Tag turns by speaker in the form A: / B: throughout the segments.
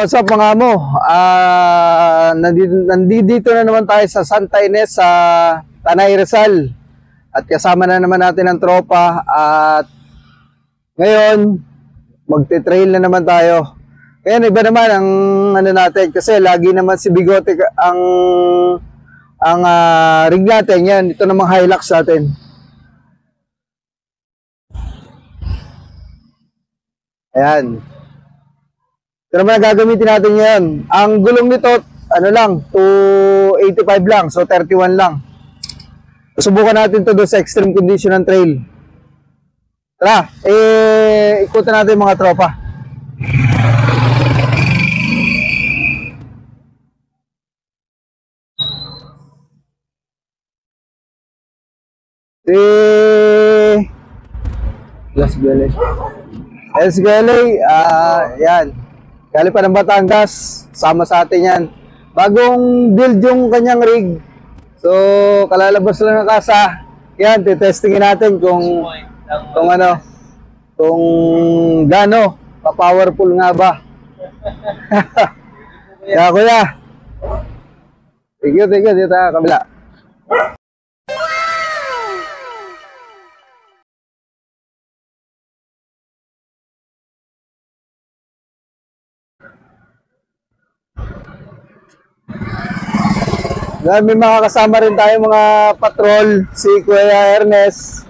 A: What's up mga mo? Nandito na naman tayo sa Santa Ines sa Tanay Rizal. At kasama na naman natin ang tropa. At ngayon, magte-trail na naman tayo. Ngayon, iba naman ang ano natin. Kasi lagi naman si Bigote ang rig natin. Yan, ito namang Hilux natin. Ayan. Ito naman gagamitin natin ngayon. Ang gulong nito, ano lang, 285 lang. So, 31 lang. Subukan natin to doon sa extreme condition ng trail. Tara, ikutan natin yung mga tropa. Let's go, yan. Galing pa ng Batangas, sama sa atin yan. Bagong build yung kanyang rig. So, kalalabas lang ng kasa. Yan, titestingin natin kung gaano pa-powerful nga ba. Kaya kuya. Thank you, dito tayo kabila. May mga kasama rin tayo mga patrol, si Kuya Ernest.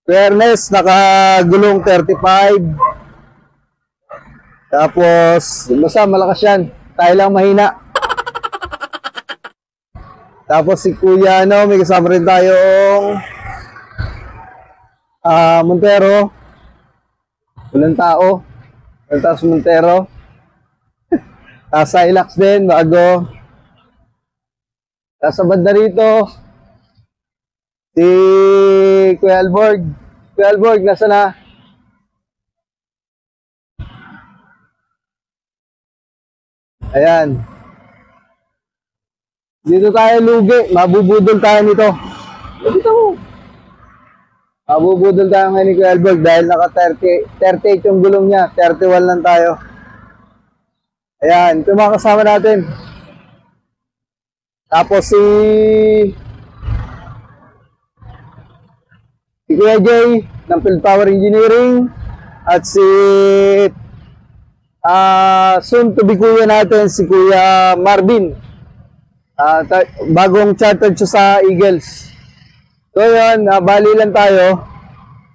A: Kuya Ernest, nakagulong 35. Tapos, basta malakas yan. Tayo lang mahina. Tapos si Kuya, may kasama rin tayong Montero. Walang tao. Walang tao sa Montero. Tapos sa Hilux din, bago. Sa banda rito, si Kuya Alborg. Kuya Alborg, nasa na? Ayan. Dito tayo lugi. Mabubudol tayo nito. Dito mo. Mabubudol tayo ngayon ni Kuya Alborg dahil naka 38 yung gulong niya. 31 lang tayo. Ayan. Ito mga kasama natin. Tapos si Kuya Jay ng Field Power Engineering at si soon to be kuya natin si Kuya Marvin. Bagong chartered siya sa Eagles. So yun, bali lang tayo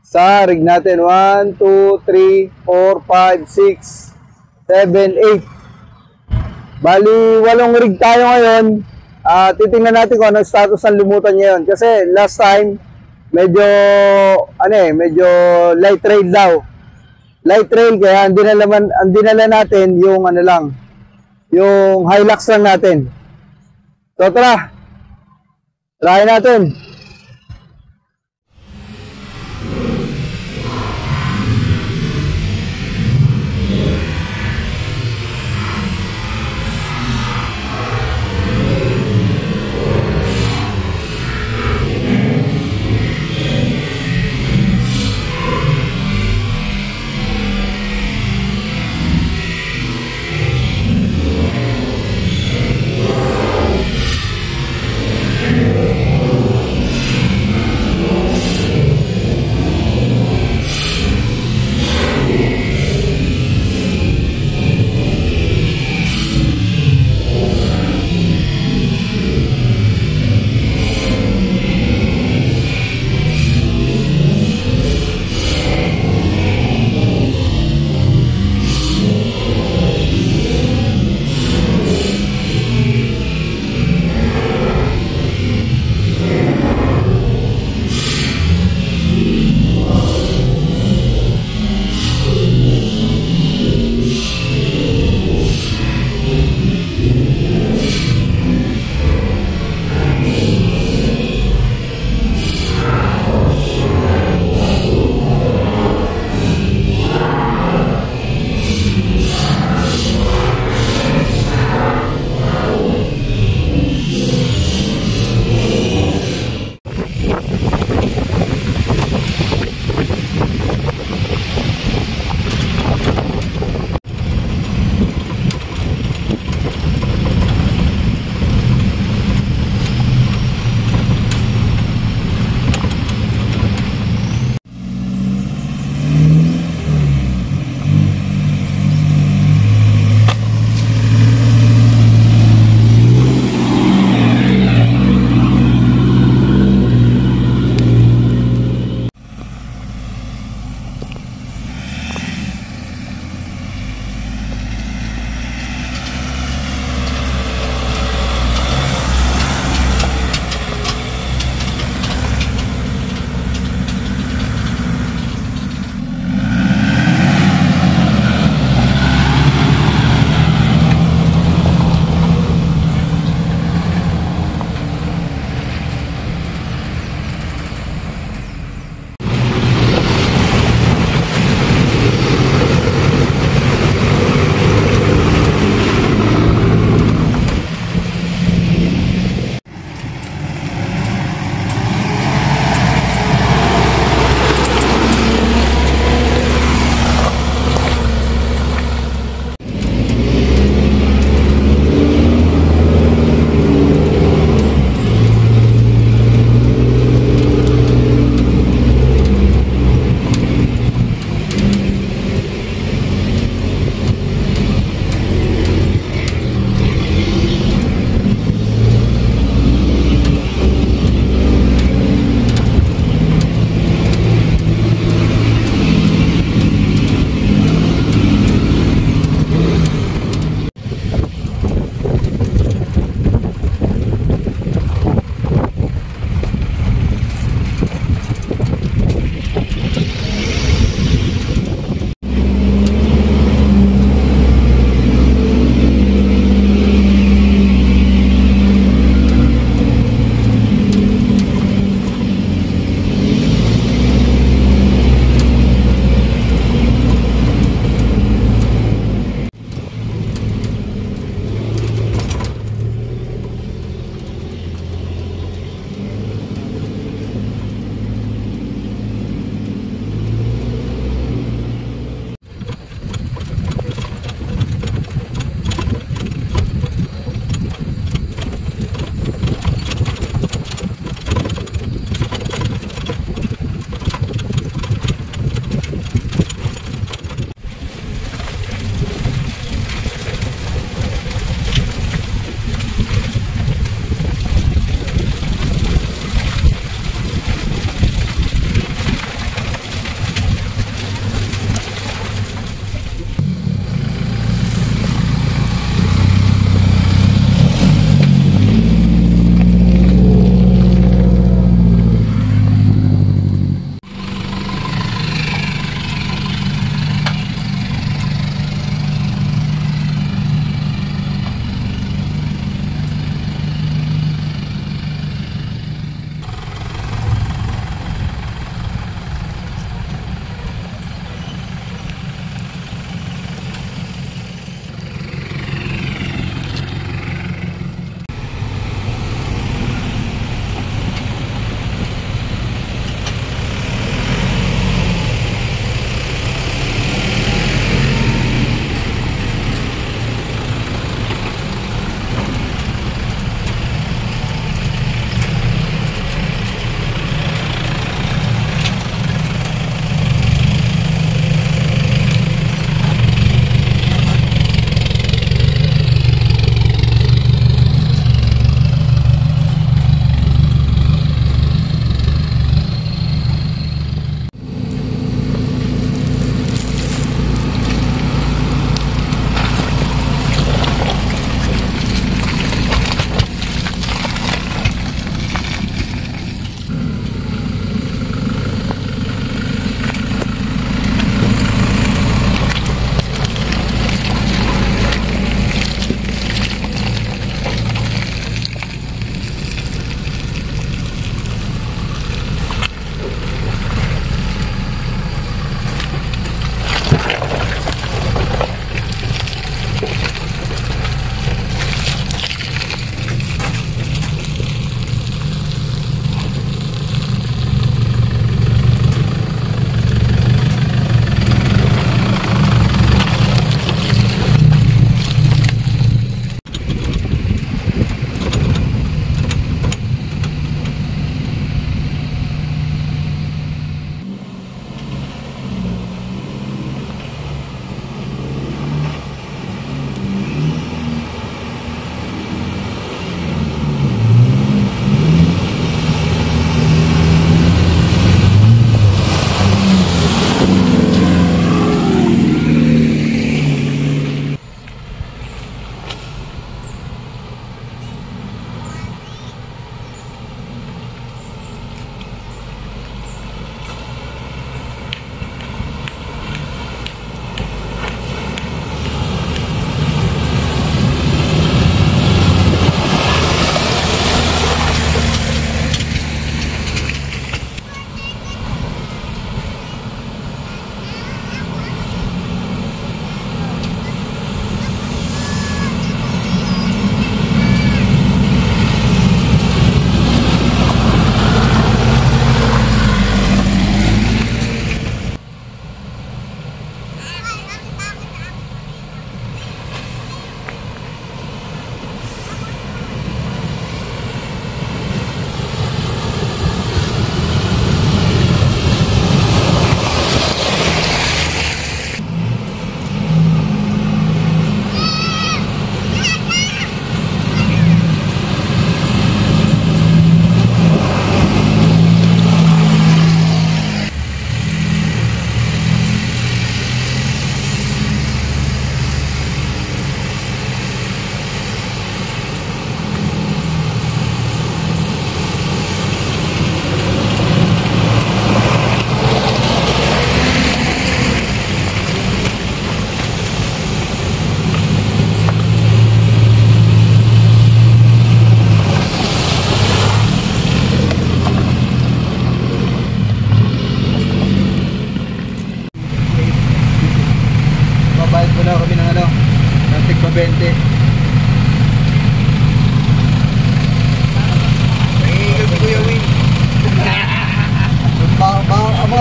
A: sa rig natin. 1, 2, 3, 4, 5, 6, 7, 8. Bali 8 rig tayo ngayon. Titingnan natin kung ano status ng limutan niya yun. Kasi last time, medyo light trail daw. Light trail, kaya ang dinala natin yung yung Hilux lang natin. So tara, try natin.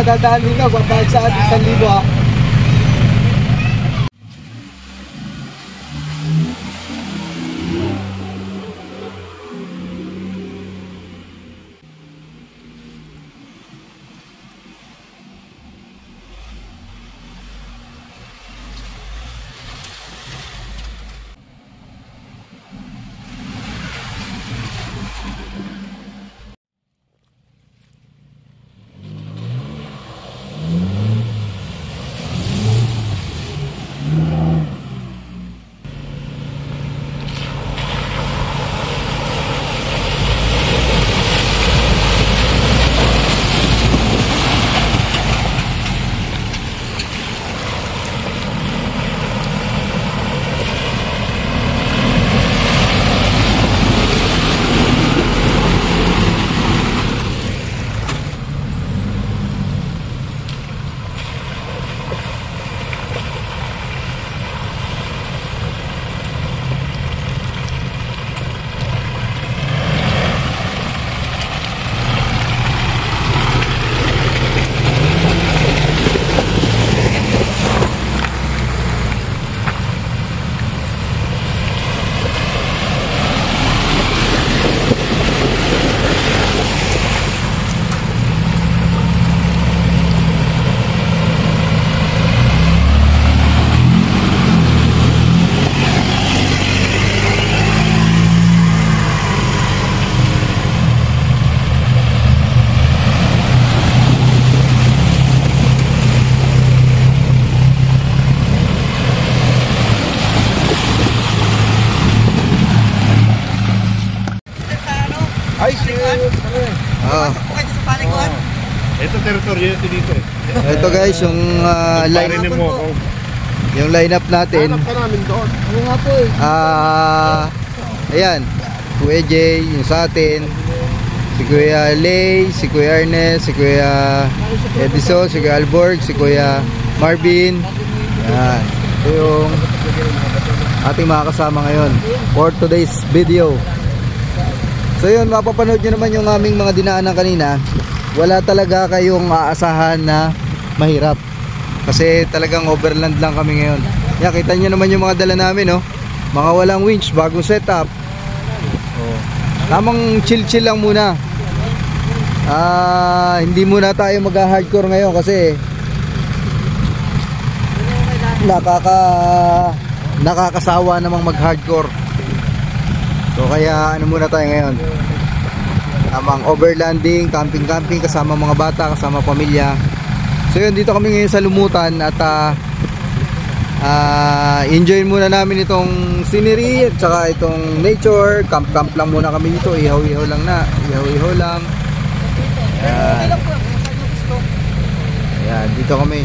A: dadaan dito, babalik sa ating 1,000 ha.
B: Ito teritoryo ito dito eh.
A: Ito guys, yung
B: Parinig mo ako.
A: yung lineup natin.
B: Hanap ka namin doon.
A: Ano nga po eh? Ayan, Kuya Jay, yung sa atin. Si Kuya Lay, si Kuya Ernest, si Kuya Edison, si Kuya Alborg, si Kuya Marvin. Ayan, ito yung ating mga kasama ngayon for today's video. So yun, mapapanood nyo naman yung aming mga dinaanan kanina. Wala talaga kayong aasahan na mahirap. Kasi talagang overland lang kami ngayon. Yan, kita nyo naman yung mga dala namin, oh. Mga walang winch, bagong setup. Oh. Tamang chill-chill lang muna. Hindi muna tayo mag-hardcore ngayon kasi nakakasawa namang mag-hardcore. So kaya ano muna tayo ngayon, tamang overlanding, camping kasama mga bata, kasama pamilya. So yun, dito kami ngayon sa Lumutan at enjoy muna namin itong scenery at saka itong nature. Camp lang muna kami dito, ihaw-ihaw lang. Ayan, dito kami.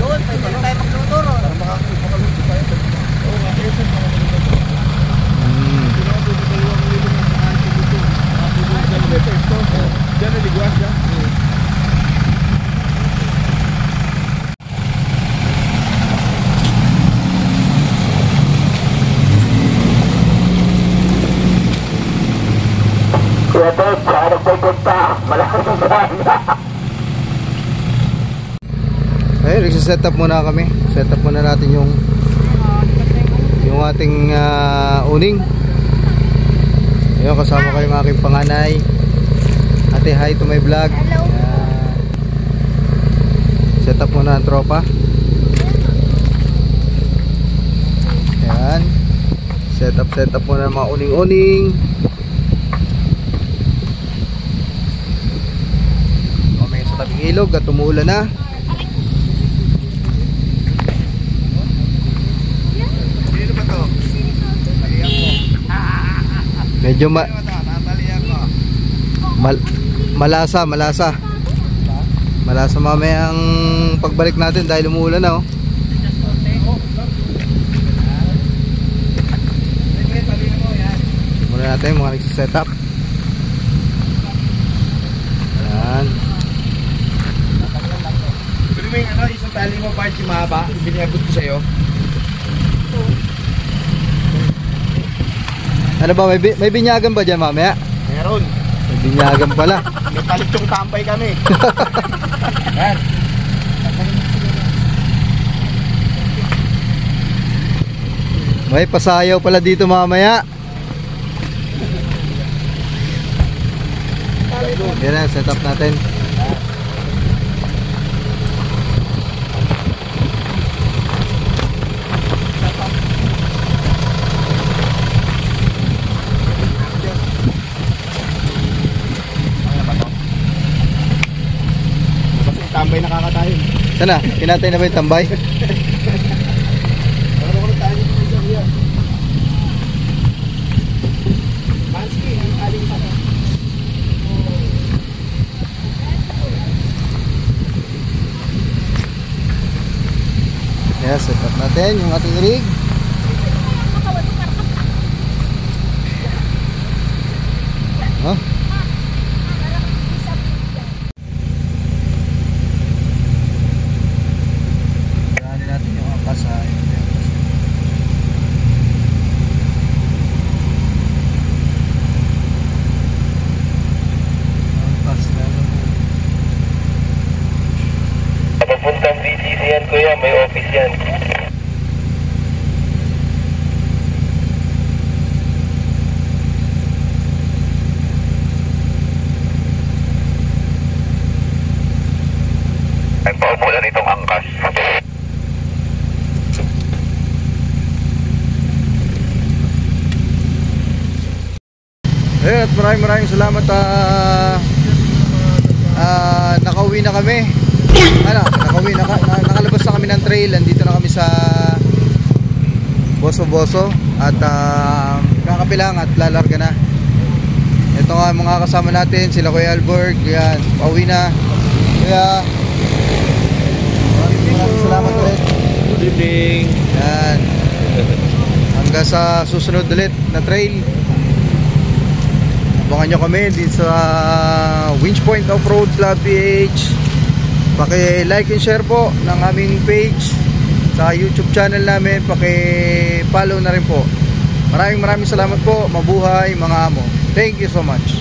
C: Doon, pwede tayo magluto ro.
D: Kuya Ted, saan nagpupunta? Malakas ang gana.
A: Ayun, nagsiset up muna kami. Set up muna natin yung ating uning. Ayun, kasama ko yung aking panganay. Ate, hi to my vlog. Set up muna ang tropa. Ayan. Set up muna ang mga uning-uning. Kami sa tabing ilog at umuulan na. Medyo malasa mamaya ang pagbalik natin dahil umuulan na, oh. Muna natin mga nagsiset up. Ayan.
B: Pero may isang tali mo pa yung mahaba, biniyabot ko sa'yo.
A: Ano ba, may binyagan ba dyan mamaya?
B: Meron.
A: Binyagan pala.
B: May palit yung tambay kami. Yan.
A: May pasayaw pala dito mamaya. Yan na, set up natin.
B: Tambay nakakatayo.
A: Sana, kinatay na ba yung tambay? Yes, set up natin yung ating rig. Huh? Ganahin natin yung angkas ha. Angkas na lang.
D: Papuntang BGC yan kuya, may office yan. Ay paupo na nitong angkas.
A: Ayun, at maraming salamat. Nakauwi na kami. Nakalabas na kami ng trail. Andito na kami sa Boso at kakape lang at lalarga na. Ito nga mga kasama natin, sila Kuya Albert. Yan, pauwi na. Kaya maraming salamat ulit.
B: Good evening.
A: Yan. Hanggang sa susunod ulit na trail. Abangan nyo kami dito sa Winch Point Off-Road Club PH. Paki-like and share po ng aming page sa YouTube channel namin. Paki-follow na rin po. Maraming salamat po. Mabuhay mga amo. Thank you so much.